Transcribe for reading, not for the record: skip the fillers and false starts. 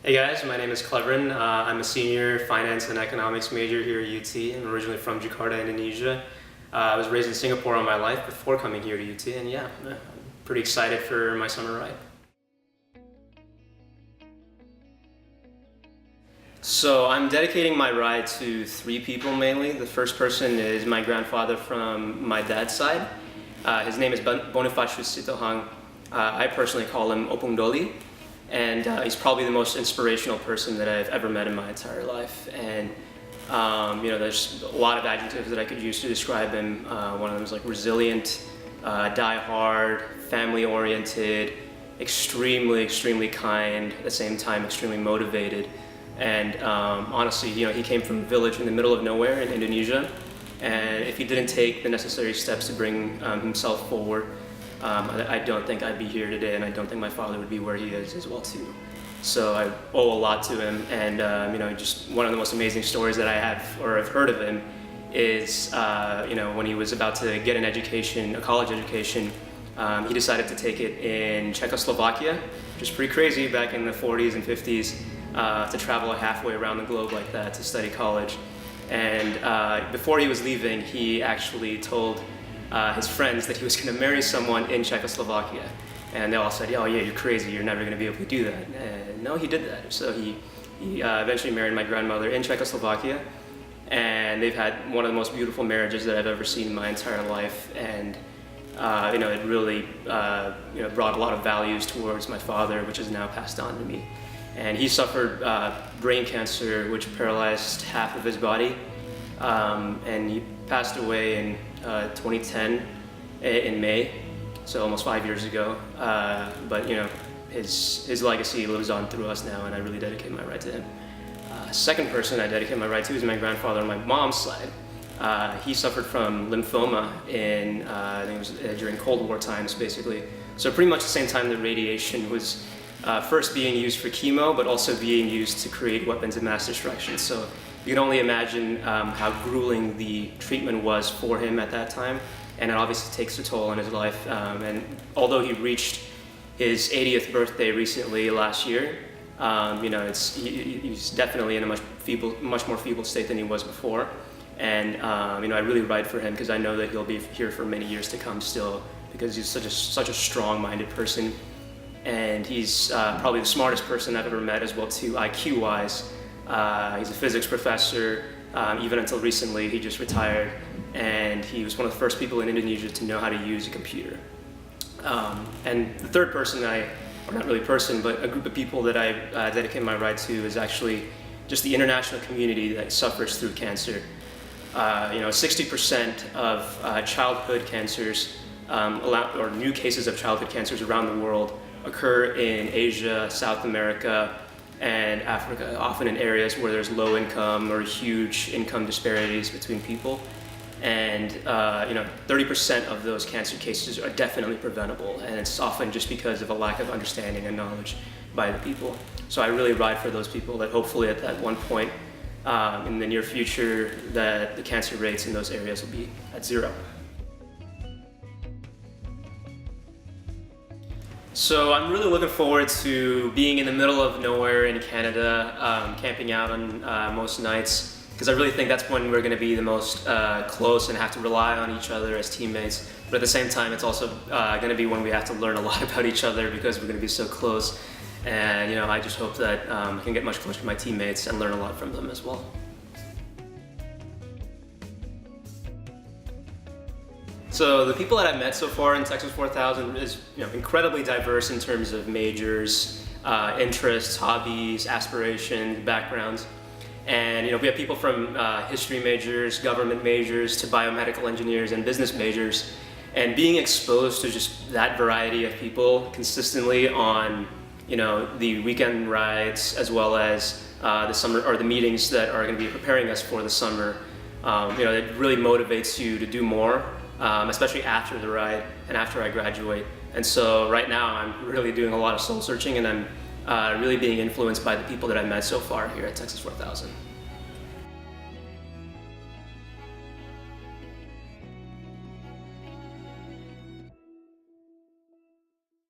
Hey guys, my name is Klevrin. I'm a senior finance and economics major here at UT. I'm originally from Jakarta, Indonesia. I was raised in Singapore all my life before coming here to UT, and yeah, I'm pretty excited for my summer ride. So I'm dedicating my ride to three people mainly. The first person is my grandfather from my dad's side. His name is Bonifacius Sitohang. I personally call him Opung Doli. And he's probably the most inspirational person that I've ever met in my entire life. And there's a lot of adjectives that I could use to describe him. One of them is like resilient, die-hard, family-oriented, extremely kind, at the same time extremely motivated. And honestly, he came from a village in the middle of nowhere in Indonesia. And if he didn't take the necessary steps to bring himself forward, I don't think I'd be here today, and I don't think my father would be where he is as well too. So I owe a lot to him, and just one of the most amazing stories that I have or have heard of him is when he was about to get an education, a college education, he decided to take it in Czechoslovakia, which is pretty crazy back in the 40s and 50s to travel halfway around the globe like that to study college. And before he was leaving, he actually told his friends that he was going to marry someone in Czechoslovakia, and they all said, "Oh yeah, you're crazy. You're never going to be able to do that." And no, he did that. So he eventually married my grandmother in Czechoslovakia, and they've had one of the most beautiful marriages that I've ever seen in my entire life. And it really brought a lot of values towards my father, which is now passed on to me. And he suffered brain cancer, which paralyzed half of his body, and he passed away in 2010 in May, so almost 5 years ago. But his legacy lives on through us now, and I really dedicate my ride to him. Second person I dedicate my ride to is my grandfather on my mom's side. He suffered from lymphoma I think it was during Cold War times, basically. So pretty much the same time that radiation was first being used for chemo, but also being used to create weapons of mass destruction. So you can only imagine how grueling the treatment was for him at that time, and it obviously takes a toll on his life. And although he reached his 80th birthday recently last year, he's definitely in a much more feeble state than he was before. And I really ride for him because I know that he'll be here for many years to come still, because he's such a strong-minded person, and he's probably the smartest person I've ever met as well too, IQ-wise. He's a physics professor. Even until recently, he just retired, and he was one of the first people in Indonesia to know how to use a computer. And the third person or not really person, but a group of people that I dedicate my ride to is actually just the international community that suffers through cancer. 60% of childhood cancers, or new cases of childhood cancers around the world, occur in Asia, South America, and Africa, often in areas where there's low income or huge income disparities between people. And 30% of those cancer cases are definitely preventable, and it's often just because of a lack of understanding and knowledge by the people. So I really ride for those people that hopefully at that one point in the near future that the cancer rates in those areas will be at zero. So I'm really looking forward to being in the middle of nowhere in Canada, camping out on most nights, because I really think that's when we're going to be the most close and have to rely on each other as teammates. But at the same time, it's also going to be when we have to learn a lot about each other, because we're going to be so close. And I just hope that I can get much closer to my teammates and learn a lot from them as well. So the people that I've met so far in Texas 4000 is incredibly diverse in terms of majors, interests, hobbies, aspirations, backgrounds. And we have people from history majors, government majors, to biomedical engineers and business majors. And being exposed to just that variety of people consistently on the weekend rides, as well as the summer or the meetings that are going to be preparing us for the summer, it really motivates you to do more. Especially after the ride and after I graduate. And so right now I'm really doing a lot of soul searching, and I'm really being influenced by the people that I've met so far here at Texas 4000.